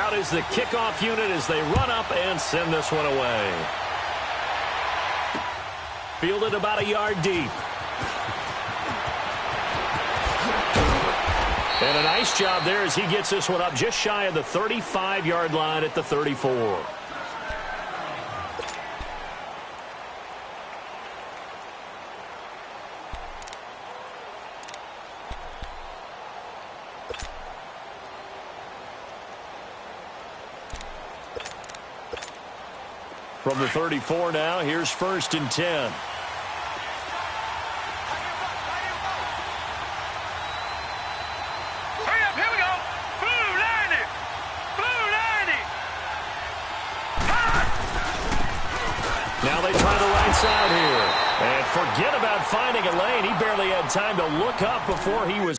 Out is the kickoff unit as they run up and send this one away. Fielded about a yard deep. And a nice job there as he gets this one up just shy of the 35-yard line at the 34. From the 34 now, here's 1st and 10. Now they try the right side here. And forget about finding a lane. He barely had time to look up before he was.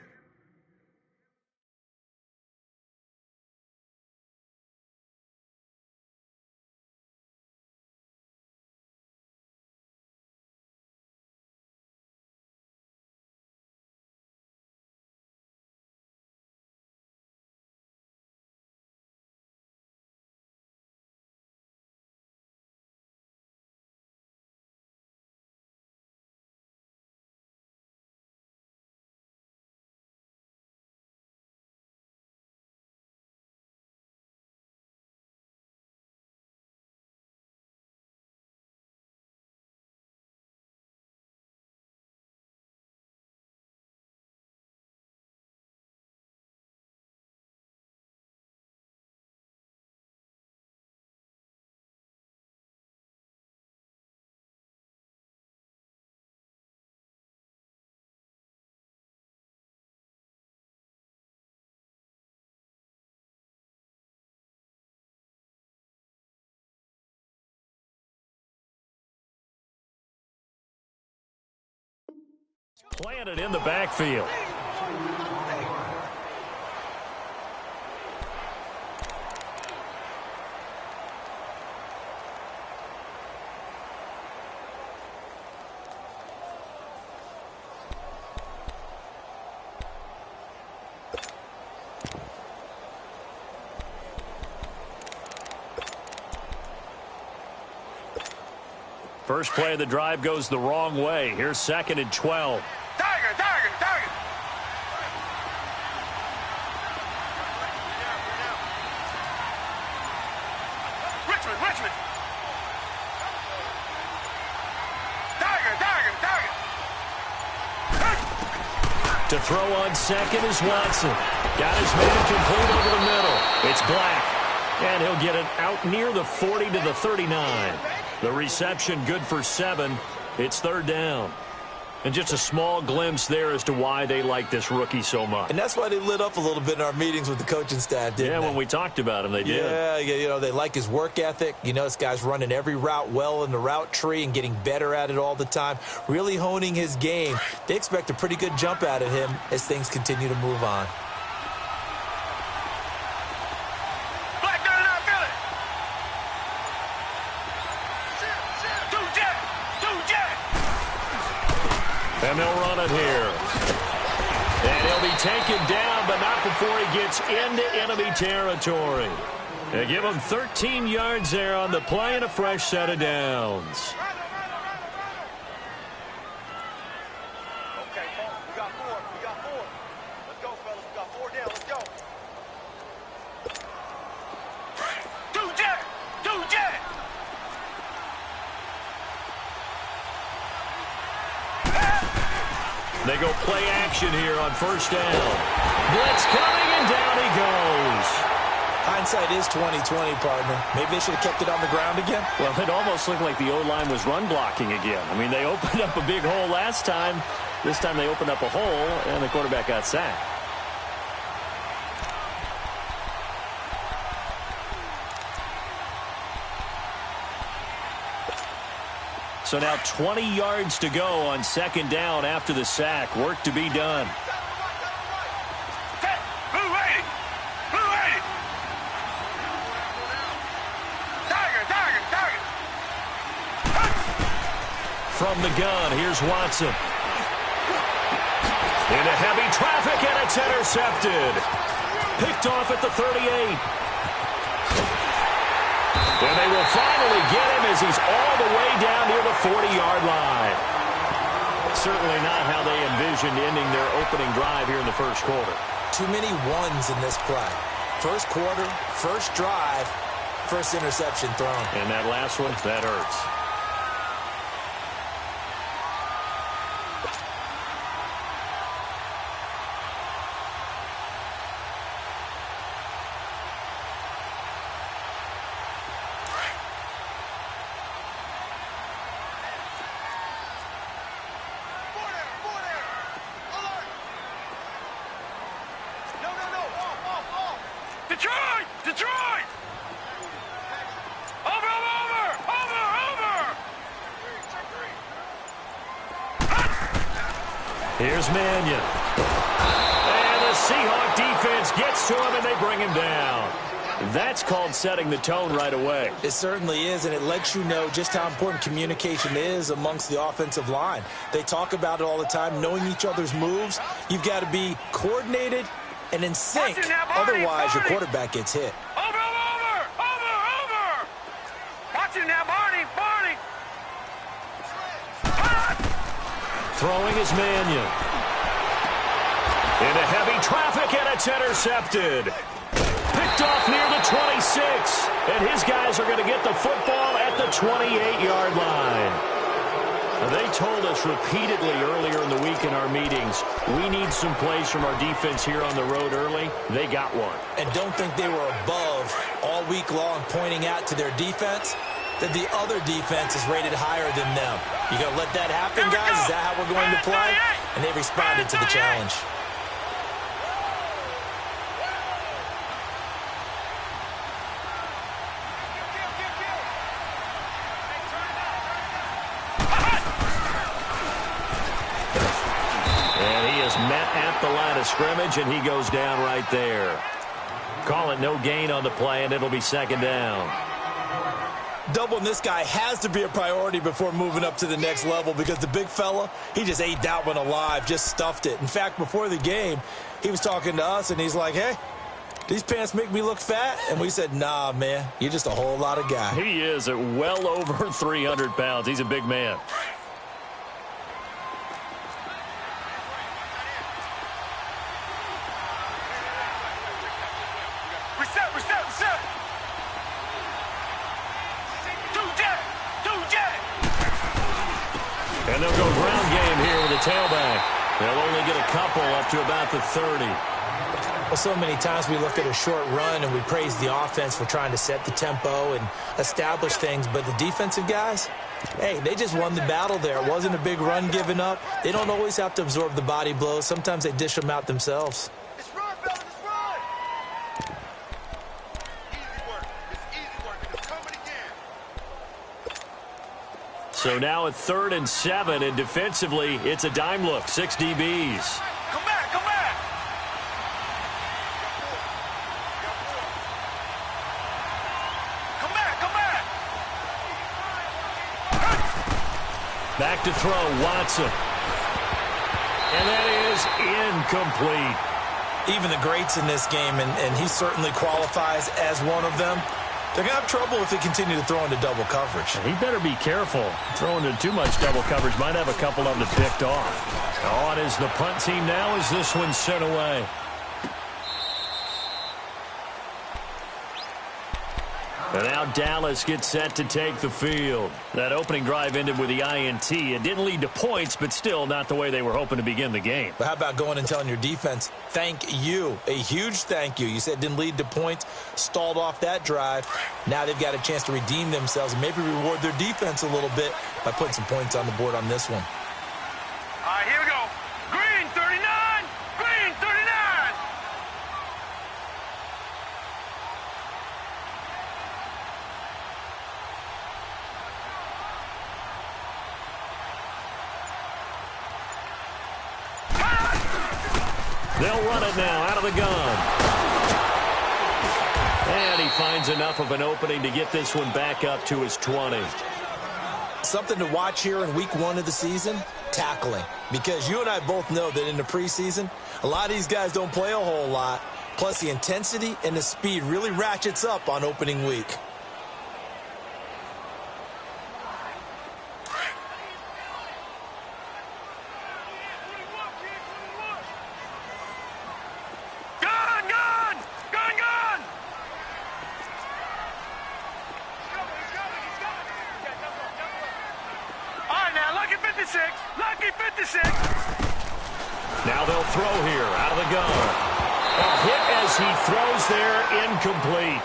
Planted in the backfield. First play of the drive goes the wrong way. Here's 2nd and 12. Target. Richmond. Target. To throw on 2nd is Watson. Got his man complete over the middle. It's Black. And he'll get it out near the 40 to the 39. The reception good for 7. It's 3rd down. And just a small glimpse there as to why they like this rookie so much. And that's why they lit up a little bit in our meetings with the coaching staff, didn't they? Yeah, when we talked about him, they did. Yeah, you know, they like his work ethic. You know, this guy's running every route well in the route tree and getting better at it all the time, really honing his game. They expect a pretty good jump out of him as things continue to move on. And they'll run it here. And he'll be taken down, but not before he gets into enemy territory. They give him 13 yards there on the play and a fresh set of downs. Okay, we got four. Let's go, fellas. We got 4 down. Let's go. Two jet. They go play action here on 1st down. Blitz coming, and down he goes. Hindsight is 20/20, partner. Maybe they should have kept it on the ground again. Well, it almost looked like the O-line was run blocking again. I mean, they opened up a big hole last time. This time they opened up a hole, and the quarterback got sacked. So now 20 yards to go on 2nd down after the sack. Work to be done. From the gun, here's Watson. Into heavy traffic, and it's intercepted. Picked off at the 38. And they will finally get him as he's all the way down near the 40-yard line. Certainly not how they envisioned ending their opening drive here in the first quarter. Too many ones in this play. First quarter, first drive, first interception thrown. And that last one, that hurts. Detroit! Detroit! Over! Here's Mannion. And the Seahawk defense gets to him, and they bring him down. That's called setting the tone right away. It certainly is, and it lets you know just how important communication is amongst the offensive line. They talk about it all the time, knowing each other's moves. You've got to be coordinated and in sync. Otherwise, your quarterback gets hit. Over! Watch it now, Barney! Throwing is Mannion. Into heavy traffic, and it's intercepted. Picked off near the 26. And his guys are going to get the football at the 28-yard line. They told us repeatedly earlier in the week in our meetings, we need some plays from our defense here on the road early. They got one. And don't think they were above all week long pointing out to their defense that the other defense is rated higher than them. You going to let that happen, guys? Is that how we're going to play? And they responded to the challenge. Met at the line of scrimmage, and he goes down right there. Call it no gain on the play, and it'll be second down. Doubling this guy has to be a priority before moving up to the next level because the big fella, he just ate that one alive, just stuffed it. In fact, before the game, he was talking to us, and he's like, hey, these pants make me look fat? And we said, nah, man, you're just a whole lot of guy. He is at well over 300 pounds. He's a big man. And they'll go ground game here with a tailback. They'll only get a couple up to about the 30. Well, so many times we look at a short run and we praise the offense for trying to set the tempo and establish things, but the defensive guys, hey, they just won the battle there. It wasn't a big run given up. They don't always have to absorb the body blows. Sometimes they dish them out themselves. It's run, fellas, it's run! Easy work. It's easy work. It's coming again. So now at 3rd and 7, and defensively, it's a dime look. 6 DBs. Come back! Back to throw, Watson. And that is incomplete. Even the greats in this game, and he certainly qualifies as one of them, they're going to have trouble if they continue to throw into double coverage. He better be careful. Throwing into too much double coverage might have a couple of them picked off. On is the punt team now as this one's sent away. And now Dallas gets set to take the field. That opening drive ended with the INT. It didn't lead to points, but still not the way they were hoping to begin the game. But how about going and telling your defense, thank you, a huge thank you. You said it didn't lead to points, stalled off that drive. Now they've got a chance to redeem themselves and maybe reward their defense a little bit by putting some points on the board on this one. All right, here we go. Green 39! Green 39! They'll run it now out of the gun. And he finds enough of an opening to get this one back up to his 20. Something to watch here in week 1 of the season, tackling. Because you and I both know that in the preseason, a lot of these guys don't play a whole lot. Plus the intensity and the speed really ratchets up on opening week. 56. Now they'll throw here out of the gun. A hit as he throws there, incomplete.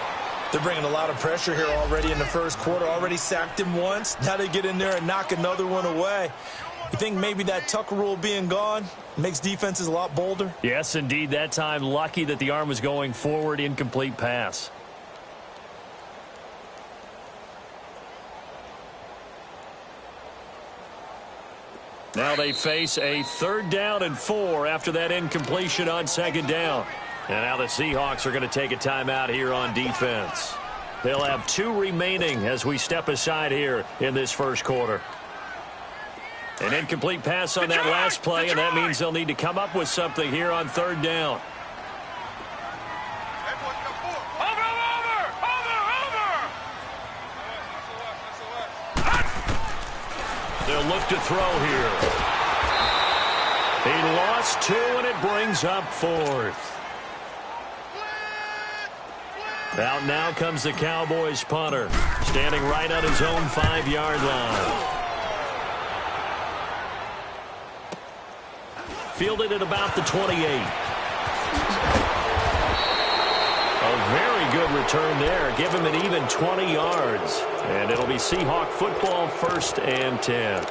They're bringing a lot of pressure here already in the first quarter. Already sacked him once. Now they get in there and knock another one away. You think maybe that Tucker rule being gone makes defenses a lot bolder? Yes, indeed. That time, lucky that the arm was going forward, incomplete pass. Now they face a 3rd down and 4 after that incompletion on 2nd down. And now the Seahawks are going to take a timeout here on defense. They'll have 2 remaining as we step aside here in this first quarter. An incomplete pass on that last play, and that means they'll need to come up with something here on 3rd down. They'll look to throw here. He lost 2, and it brings up 4th. Out now comes the Cowboys punter, standing right on his own 5-yard line. Fielded at about the 28. A very good return there. Give him an even 20 yards. And it'll be Seahawk football, 1st and 10.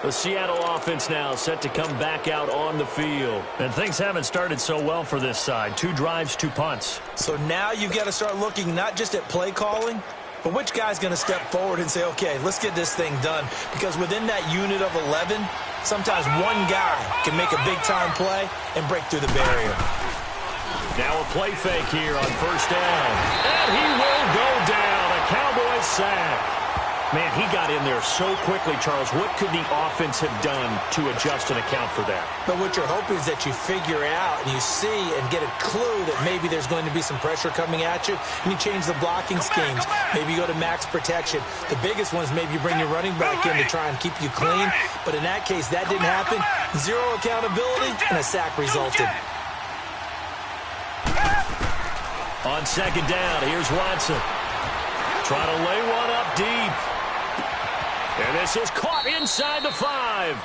The Seattle offense now set to come back out on the field. And things haven't started so well for this side. 2 drives, 2 punts. So now you've got to start looking not just at play calling, but which guy's going to step forward and say, okay, let's get this thing done. Because within that unit of 11, sometimes one guy can make a big-time play and break through the barrier. Now a play fake here on 1st down. And he will go down. A Cowboys sack. Man, he got in there so quickly, Charles. What could the offense have done to adjust and account for that? But what you're hoping is that you figure out and you see and get a clue that maybe there's going to be some pressure coming at you, and you change the blocking schemes. Maybe you go to max protection. The biggest one is maybe you bring your running back in to try and keep you clean. But in that case, that didn't happen. 0 accountability, and a sack resulted. On 2nd down, here's Watson. Trying to lay one up deep. And this is caught inside the 5.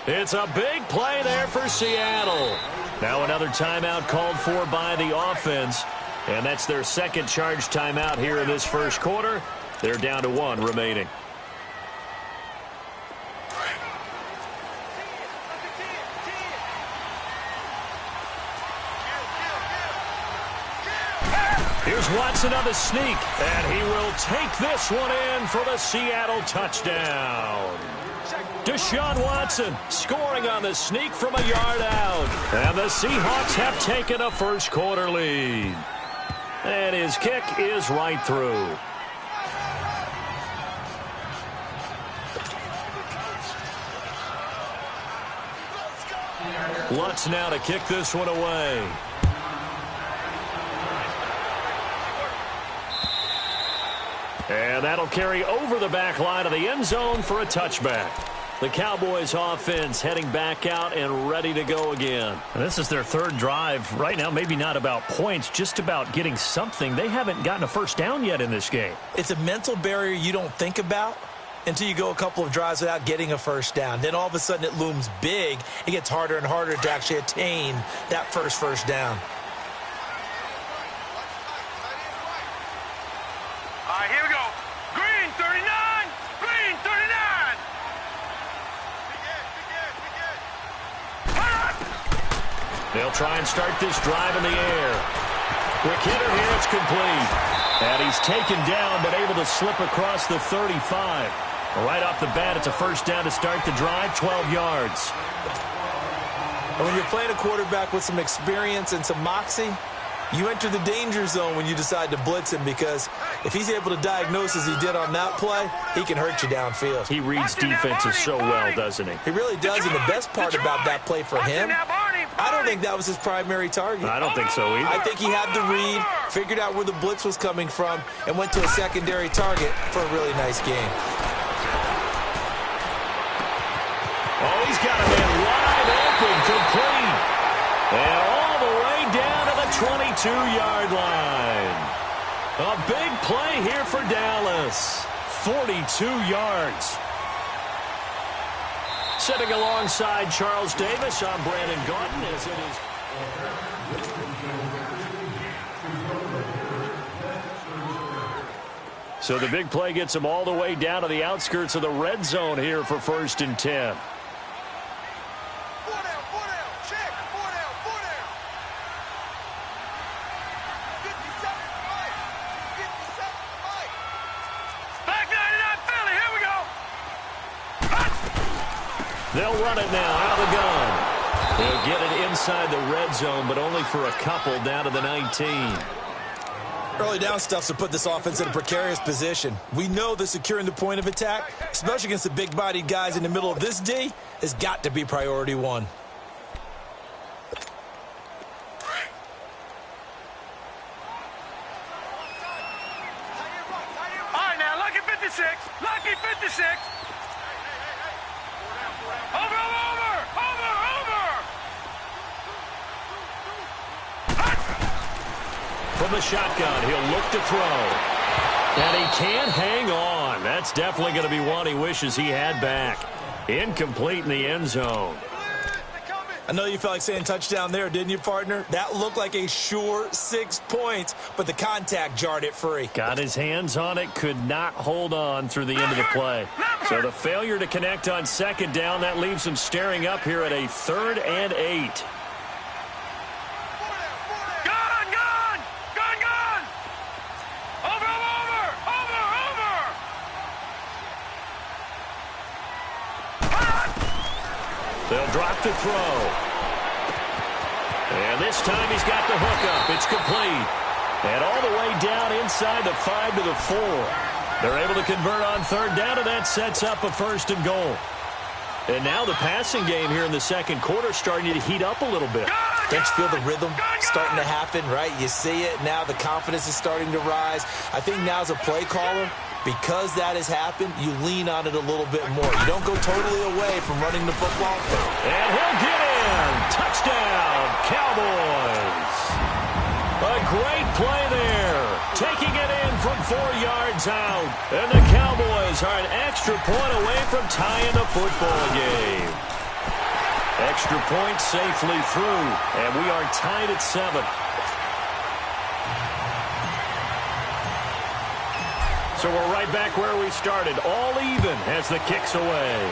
It's a big play there for Seattle. Now another timeout called for by the offense. And that's their 2nd charge timeout here in this first quarter. They're down to 1 remaining. Here's Watson on the sneak, and he will take this one in for the Seattle touchdown. Deshaun Watson scoring on the sneak from a yard out. And the Seahawks have taken a first quarter lead. And his kick is right through. Lutz now to kick this one away. And that'll carry over the back line of the end zone for a touchback. The Cowboys offense heading back out and ready to go again. And this is their 3rd drive. Right now, maybe not about points, just about getting something. They haven't gotten a first down yet in this game. It's a mental barrier you don't think about until you go a couple of drives without getting a first down. Then all of a sudden it looms big. It gets harder and harder to actually attain that first down. Here we go. Green 39. Green 39. They'll try and start this drive in the air. Quick hitter here, it's complete. And he's taken down, but able to slip across the 35. Right off the bat, it's a first down to start the drive, 12 yards. And when you're playing a quarterback with some experience and some moxie, you enter the danger zone when you decide to blitz him, because if he's able to diagnose as he did on that play, he can hurt you downfield. He reads defenses so well, doesn't he? He really does, and the best part about that play for him, I don't think that was his primary target. I don't think so either. I think he had the read, figured out where the blitz was coming from, and went to a secondary target for a really nice game. Oh, he's got a man wide open, complete. And all the way down to the 22-yard line. A big play here for Dallas. 42 yards. Sitting alongside Charles Davis, I'm Brandon Gaudin as it is. So the big play gets them all the way down to the outskirts of the red zone here for 1st and 10. They'll run it now out of the gun. They'll get it inside the red zone, but only for a couple down to the 19. Early down stuff to put this offense in a precarious position. We know that securing the point of attack, especially against the big-bodied guys in the middle of this D, has got to be priority one. All right, now, Lucky 56. Lucky 56. From the shotgun, he'll look to throw. And he can't hang on. That's definitely going to be one he wishes he had back. Incomplete in the end zone. I know you felt like saying touchdown there, didn't you, partner? That looked like a sure 6 points, but the contact jarred it free. Got his hands on it, could not hold on through the end of the play. So the failure to connect on 2nd down, that leaves him staring up here at a 3rd and 8. They'll drop to throw. And this time he's got the hook up. It's complete. And all the way down inside the 5 to the 4. They're able to convert on 3rd down, and that sets up a 1st and goal. And now the passing game here in the 2nd quarter starting to heat up a little bit. Don't you feel the rhythm starting to happen, right? You see it now. The confidence is starting to rise. I think now as a play caller, because that has happened, you lean on it a little bit more. You don't go totally away from running the football. And he'll get in. Touchdown, Cowboys. A great play there. Taking it in from 4 yards out. And the Cowboys are an extra point away from tying the football game. Extra point safely through. And we are tied at 7. So we're right back where we started, all even as the kick's away.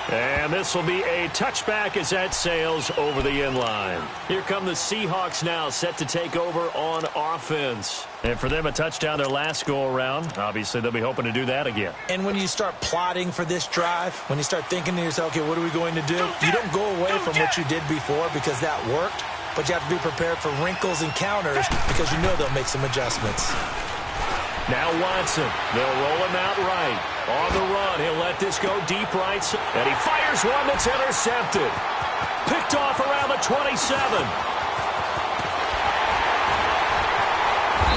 And this will be a touchback as that sails over the end line. Here come the Seahawks now, set to take over on offense. And for them, a touchdown their last go-around. Obviously, they'll be hoping to do that again. And when you start plotting for this drive, when you start thinking to yourself, okay, what are we going to do? You don't go away from what you did before because that worked. But you have to be prepared for wrinkles and counters because you know they'll make some adjustments. Now Watson. They'll roll him out right. On the run, he'll let this go deep right. And he fires one that's intercepted. Picked off around the 27.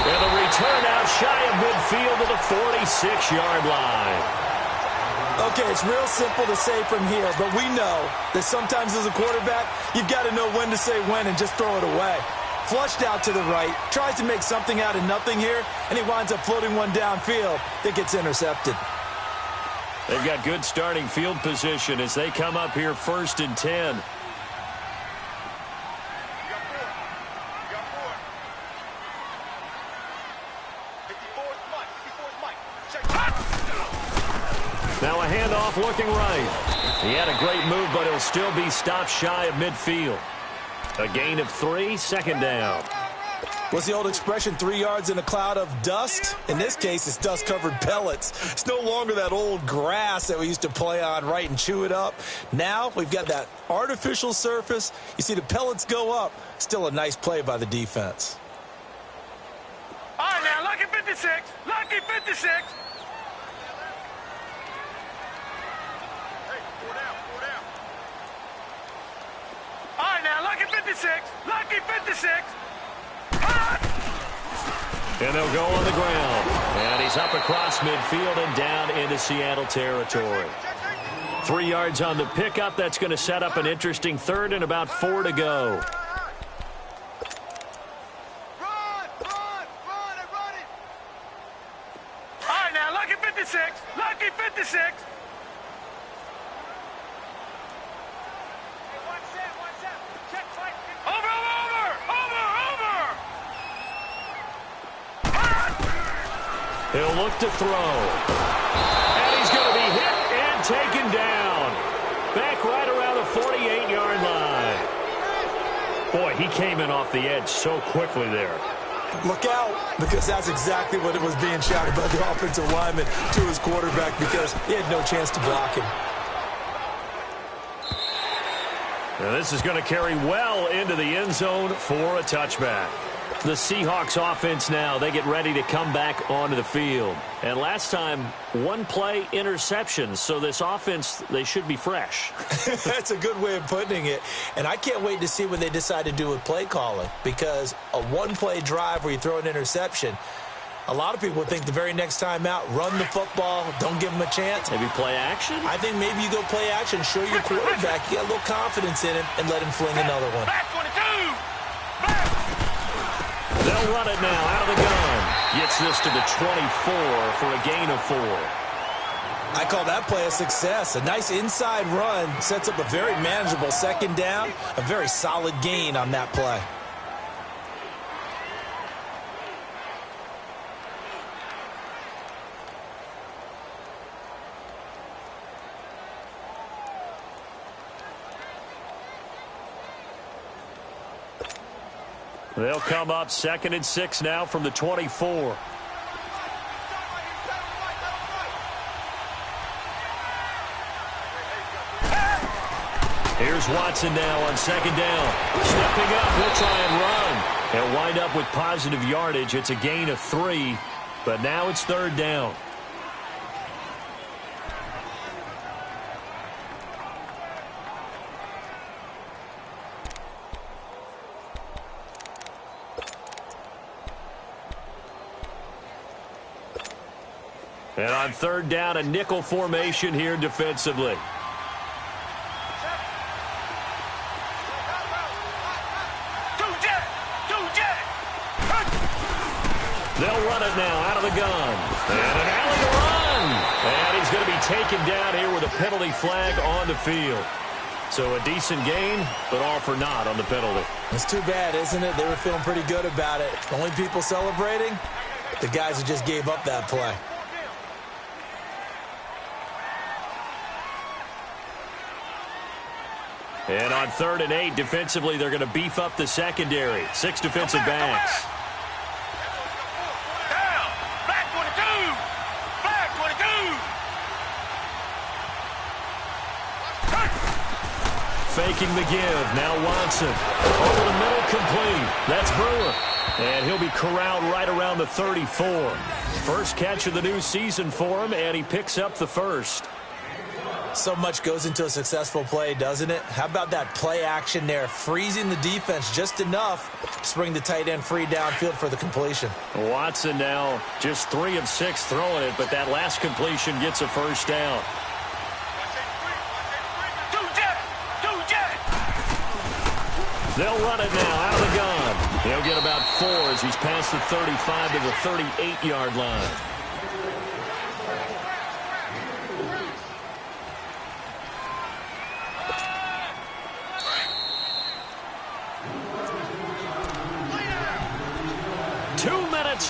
And the return out shy of midfield to the 46-yard line. Okay, it's real simple to say from here, but we know that sometimes as a quarterback, you've got to know when to say when and just throw it away. Flushed out to the right, tries to make something out of nothing here, and he winds up floating one downfield that gets intercepted. They've got good starting field position as they come up here 1st and 10. Now a handoff looking right. He had a great move, but he'll still be stopped shy of midfield. A gain of 3, 2nd down. What's the old expression, 3 yards in a cloud of dust? In this case, it's dust-covered pellets. It's no longer that old grass that we used to play on, right, and chew it up. Now we've got that artificial surface. You see the pellets go up. Still a nice play by the defense. All right, now, Lucky 56. Lucky 56. All right, now, Lucky 56. Lucky 56. And they'll go on the ground. And he's up across midfield and down into Seattle territory. 3 yards on the pickup. That's going to set up an interesting 3rd and about 4 to go. All right, now, Lucky 56. Lucky 56. He'll look to throw. And he's going to be hit and taken down. Back right around the 48-yard line. Boy, he came in off the edge so quickly there. Look out, because that's exactly what it was being shouted by the offensive lineman to his quarterback, because he had no chance to block him. Now this is going to carry well into the end zone for a touchback. The Seahawks offense now, they get ready to come back onto the field. And last time, one-play interceptions, so this offense, they should be fresh. That's a good way of putting it. And I can't wait to see what they decide to do with play calling, because a one-play drive where you throw an interception, a lot of people think the very next time out, run the football, don't give them a chance. Maybe play action? I think maybe you go play action, show your quarterback, you got a little confidence in him, and let him fling another one. Back 22! Back! They'll run it now out of the gun. Gets this to the 24 for a gain of 4. I call that play a success. A nice inside run sets up a very manageable second down, a very solid gain on that play. They'll come up 2nd and 6 now from the 24. Here's Watson now on 2nd down. Stepping up, he'll try and run. He'll wind up with positive yardage. It's a gain of 3, but now it's 3rd down. And on 3rd down, a nickel formation here defensively. They'll run it now out of the gun. And an alley run. And he's going to be taken down here with a penalty flag on the field. So a decent gain, but all for naught on the penalty. It's too bad, isn't it? They were feeling pretty good about it. The only people celebrating, the guys who just gave up that play. And on 3rd and 8, defensively, they're going to beef up the secondary. 6 defensive backs. Down! Back 22! Back 22! Faking the give. Now Watson. Over the middle, complete. That's Brewer. And he'll be corralled right around the 34. First catch of the new season for him, and he picks up the first. So much goes into a successful play, doesn't it? How about that play action there, freezing the defense just enough to bring the tight end free downfield for the completion. Watson now just 3 of 6 throwing it, but that last completion gets a first down. They'll run it now out of the gun. He'll get about 4 as he's past the 35 to the 38-yard line.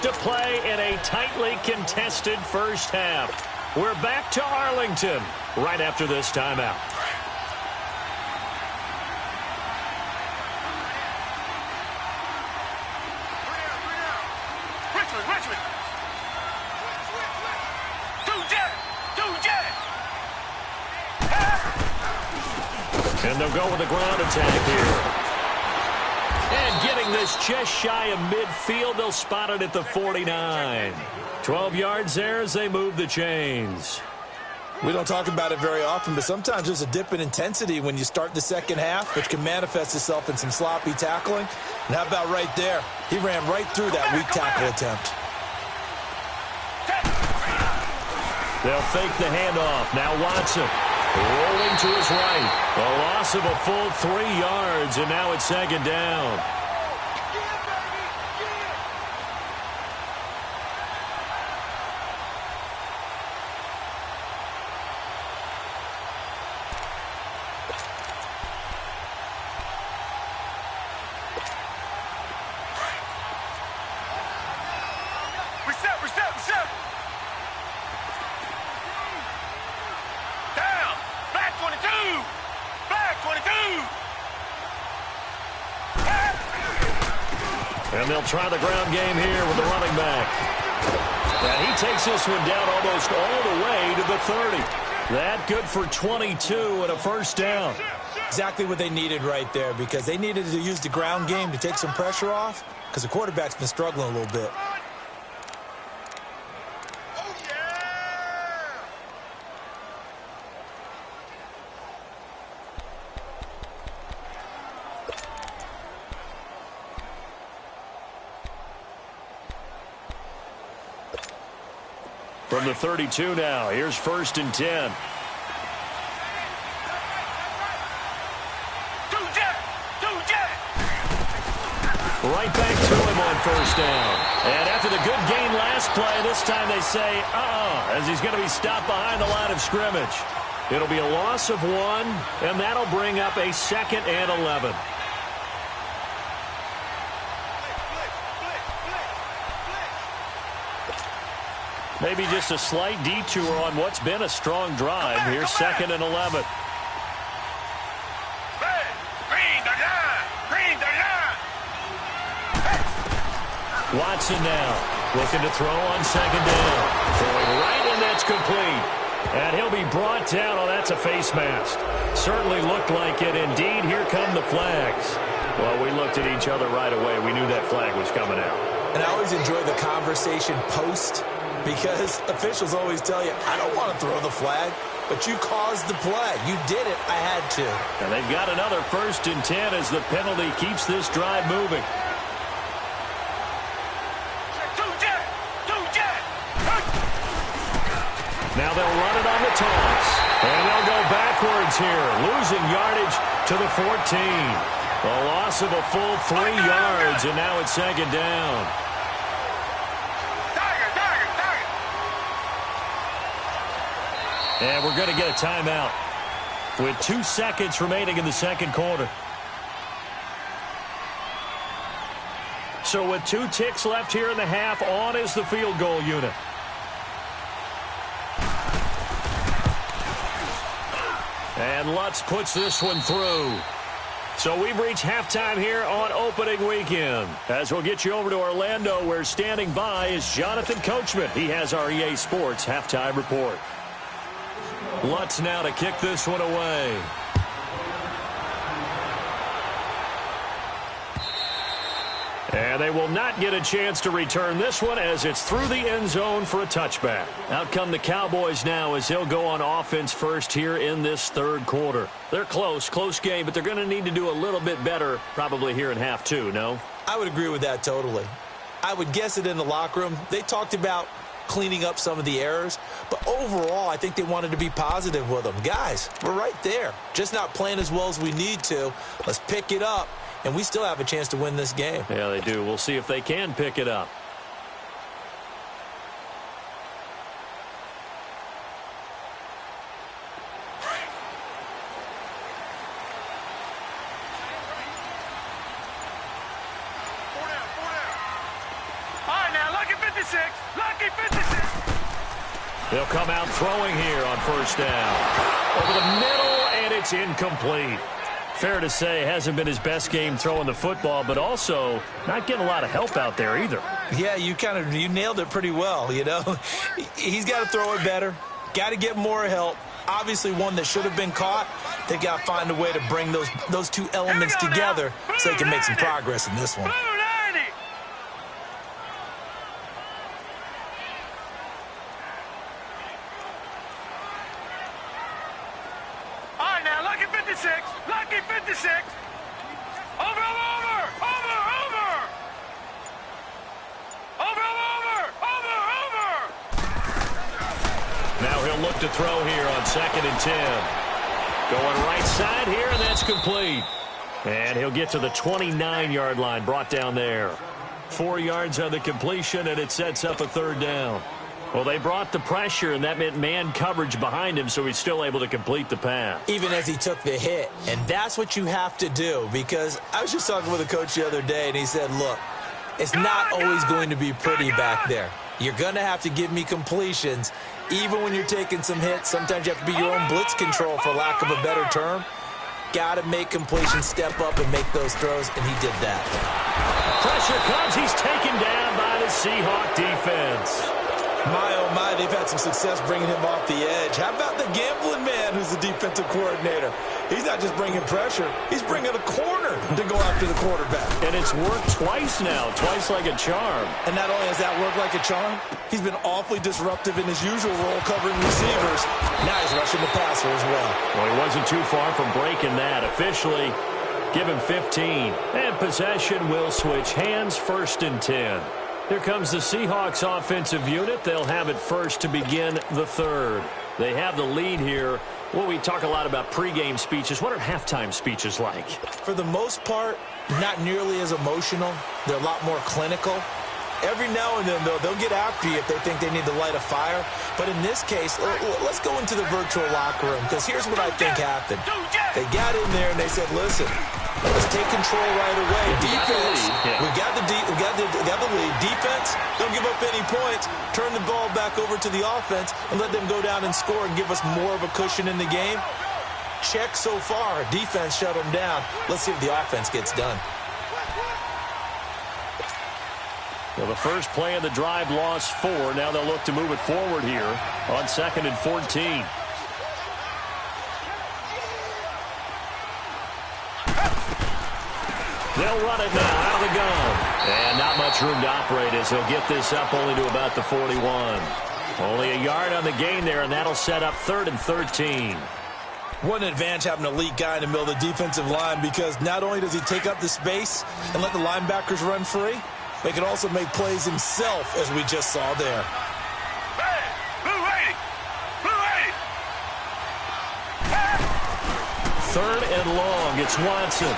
To play in a tightly contested first half. We're back to Arlington right after this timeout. Richmond! Two jet! And they'll go with a ground attack here. And getting this just shy of midfield, they'll spot it at the 49. 12 yards there as they move the chains. We don't talk about it very often, but sometimes there's a dip in intensity when you start the second half, which can manifest itself in some sloppy tackling. And how about right there? He ran right through that weak tackle attempt. They'll fake the handoff. Now Watson rolling to his right. A loss of a full 3 yards, and now it's 2nd down. Reset! And they'll try the ground game here with the running back. And he takes this one down almost all the way to the 30. That good for 22 and a first down. Exactly what they needed right there, because they needed to use the ground game to take some pressure off, because the quarterback's been struggling a little bit. From the 32 now, here's 1st and 10. Right back to him on 1st down. And after the good gain last play, this time they say, as he's going to be stopped behind the line of scrimmage. It'll be a loss of 1, and that'll bring up a 2nd and 11. Maybe just a slight detour on what's been a strong drive. Here's 2nd and 11. Watson now looking to throw on 2nd down. Throwing right, and that's complete. And he'll be brought down. Oh, that's a face mask. Certainly looked like it. Indeed, here come the flags. Well, we looked at each other right away. We knew that flag was coming out. And I always enjoy the conversation post, because officials always tell you, I don't want to throw the flag, but you caused the play. You did it. I had to. And they've got another 1st and 10 as the penalty keeps this drive moving. Now they'll run it on the toss. And they'll go backwards here, losing yardage to the 14. A loss of a full 3 yards, and now it's 2nd down. And we're going to get a timeout with 2 seconds remaining in the 2nd quarter. So with 2 ticks left here in the half, on is the field goal unit. And Lutz puts this one through. So we've reached halftime here on opening weekend. As we'll get you over to Orlando, where standing by is Jonathan Coachman. He has our EA Sports halftime report. Lutz now to kick this one away. And they will not get a chance to return this one, as it's through the end zone for a touchback. Out come the Cowboys now, as they'll go on offense first here in this 3rd quarter. They're close game, but they're going to need to do a little bit better probably here in half 2, no? I would agree with that totally. I would guess it in the locker room. They talked about cleaning up some of the errors, but overall I think they wanted to be positive with them. Guys, we're right there, just not playing as well as we need to. Let's pick it up, and we still have a chance to win this game. Yeah, they do. We'll see if they can pick it up. They'll come out throwing here on 1st down. Over the middle, and it's incomplete. Fair to say, hasn't been his best game throwing the football, but also not getting a lot of help out there either. Yeah, you nailed it pretty well, you know. He's got to throw it better. Got to get more help. Obviously one that should have been caught. They've got to find a way to bring those 2 elements together so they can make some progress in this one. Lucky 56. Over. Now he'll look to throw here on 2nd and 10. Going right side here, and that's complete. And he'll get to the 29-yard line, brought down there. 4 yards on the completion, and it sets up a 3rd down. Well, they brought the pressure, and that meant man coverage behind him, so he's still able to complete the pass. Even as he took the hit. And that's what you have to do, because I was just talking with a coach the other day, and he said, look, it's not always going to be pretty back there. You're going to have to give me completions. Even when you're taking some hits, sometimes you have to be your own blitz control, for lack of a better term. Got to make completions, step up, and make those throws, and he did that. Pressure comes. He's taken down by the Seahawk defense. My, oh my, they've had some success bringing him off the edge. How about the gambling man who's the defensive coordinator? He's not just bringing pressure. He's bringing a corner to go after the quarterback. And it's worked twice now, twice like a charm. And not only has that worked like a charm, he's been awfully disruptive in his usual role covering receivers. Now he's rushing the passer as well. Well, he wasn't too far from breaking that. Officially, give him 15. And possession will switch hands, 1st and 10. Here comes the Seahawks offensive unit. They'll have it first to begin the 3rd. They have the lead here. Well, we talk a lot about pregame speeches. What are halftime speeches like? For the most part, not nearly as emotional. They're a lot more clinical. Every now and then, though, they'll get after you if they think they need to light a fire. But in this case, let's go into the virtual locker room, because here's what I think happened. They got in there and they said, listen, let's take control right away. Defense, we got the lead. Defense, don't give up any points. Turn the ball back over to the offense and let them go down and score and give us more of a cushion in the game. Check so far. Defense shut them down. Let's see if the offense gets done. Well, the first play of the drive lost 4. Now they'll look to move it forward here on 2nd and 14. They'll run it now out of the gun. And not much room to operate as he'll get this up only to about the 41. Only a yard on the gain there, and that'll set up 3rd and 13. What an advantage having an elite guy in the middle of the defensive line, because not only does he take up the space and let the linebackers run free, but he can also make plays himself, as we just saw there. Hey, Blue 80! Blue 80! 3rd and long. It's Watson.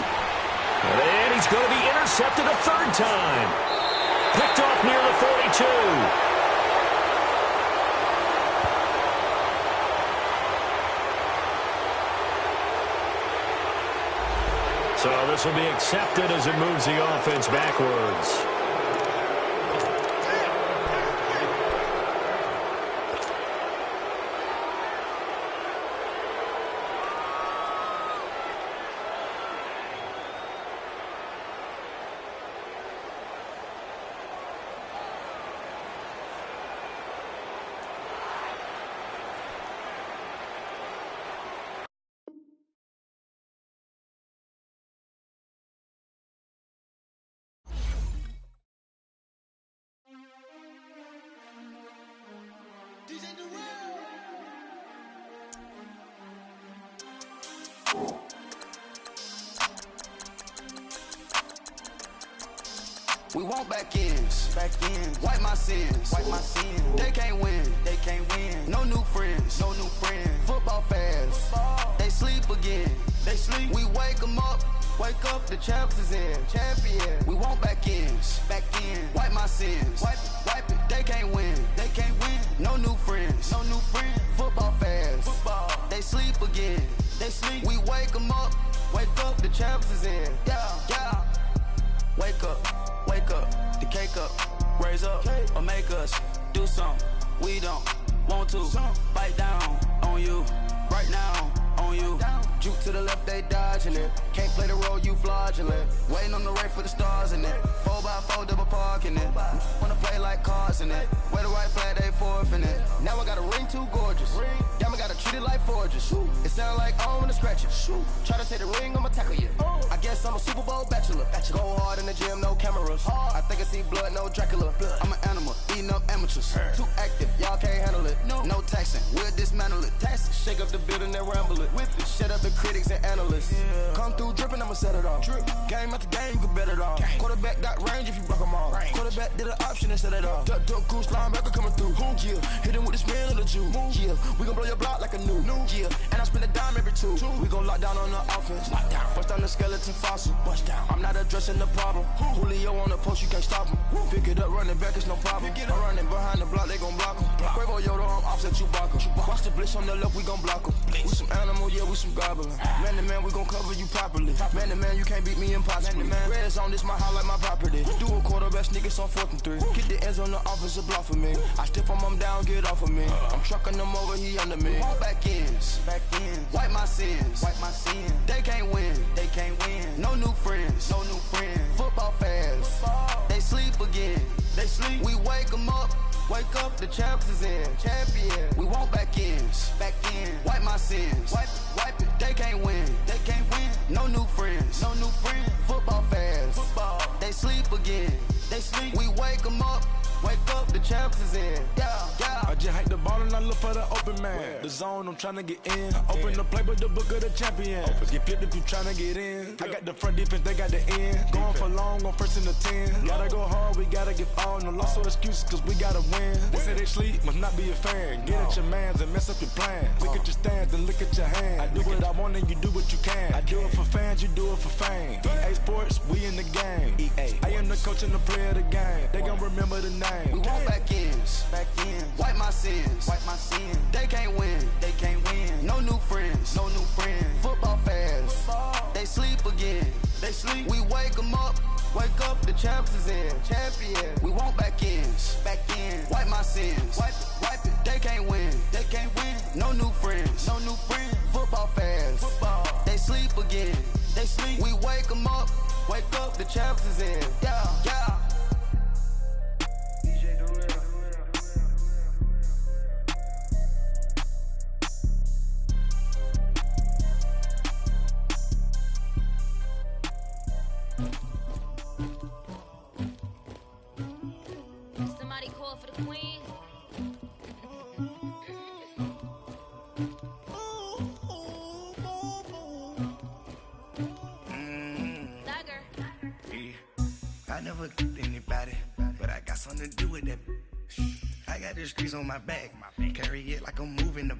And he's going to be intercepted a 3rd time. Picked off near the 42. So this will be accepted as it moves the offense backwards. We want back ends. Wipe my sins. They can't win. No new friends. Football fans. They sleep again. We wake them up. The champs is in. Champion. We want back ends. Wipe my sins. Wipe it. They can't win. No new friends. Football fans. They sleep again. We wake them up. The champs is in. Yeah. Wake up, the cake up, raise up, or make us do something we don't want to. Bite down on you, right now on you. Juke to the left, they dodging it. Can't play the role, you fraudulent. Waiting on the right for the stars in it. 4x4 double parking it. Wanna play like cars in it. Wear the right flag, they forfeiting it. Now I got a ring too gorgeous. Damn, I gotta treat it like forges. It sound like I wanna scratch it. Try to take the ring, I'ma tackle you. I guess I'm a Super Bowl bachelor. Go hard in the gym, no cameras. I think I see blood, no Dracula. I'm an animal, eating up amateurs. Too active, y'all can't handle it. No taxing, we'll dismantle it. Shake up the building and ramble it. Shut up the critics and analysts. Come through dripping, I'ma set it off. Game after game, you can bet it off. Quarterback got range if you block them all. Quarterback did an option and set it off. Duck goose linebacker coming through. Yeah, hit him with the spin of the Jew. Yeah, we gon' blow your block like a new. Yeah, and I spend a dime every 2. We gon' lock down on the offense. Bust down the skeleton fossil. I'm not addressing the problem. Julio on the post, you can't stop him. Pick it up, running back, it's no problem. I'm running behind the block, they gon' block him. Quavo Yoda, I'm offset Chewbacca. Watch the blitz on the left, we gon' block him. We some animal, yeah, we some goblin. Man to man, we gon' cover you properly. Man to man, you can't beat me impossibly. Red zone, this my highlight, my property. Do a quarterback sneak, it's on 4th and 3. Get the ends on the offensive block for me. I stiff him down, get off of me. I'm trucking them over, he under me. All back ends. Wipe my sins. They can't win. No new friends. Football fans. again. They sleep, we wake them up. Wake up, the champs is in. Champion, we want back ends. Back in, wipe my sins. Wipe it, they can't win. They can't win. No new friends. No new friends. Football fans. Football, they sleep again. They sleep, we wake them up. Wake up, the champs is in. Yeah, yeah. I just hike the ball and I look for the open man. The zone, I'm trying to get in. Open the playbook, the book of the champion. Get flipped if you trying to get in. I got the front defense, they got the end. Going for long, on first and the 10. Gotta go hard, we gotta get all. No loss or excuses, cause we gotta win. They say they sleep, must not be a fan. Get at your mans and mess up your plans. Look at your stands and look at your hands. I do what I want and you do what you can. I do it for fans, you do it for fame. EA Sports, we in the game. EA. I am the coach and the player of the game. They gon' remember the name. We want back ends. Back ends. Wipe my sins. Wipe my sins. They can't win. They can't win. No new friends. No new friends. Football fans. Football. They sleep again. They sleep. We wake them up. Wake up, the champs is in. Champion. We want back ends. Back ends. Wipe my sins. Wipe it. They can't win. They can't win. No new friends. No new friends. Football fans. Football. They sleep again. They sleep. We wake them up. Wake up, the champs is in. Yeah, yeah. Somebody call for the queen. I never killed anybody, but I got something to do with that. I got the streets on my back, carry it like I'm moving the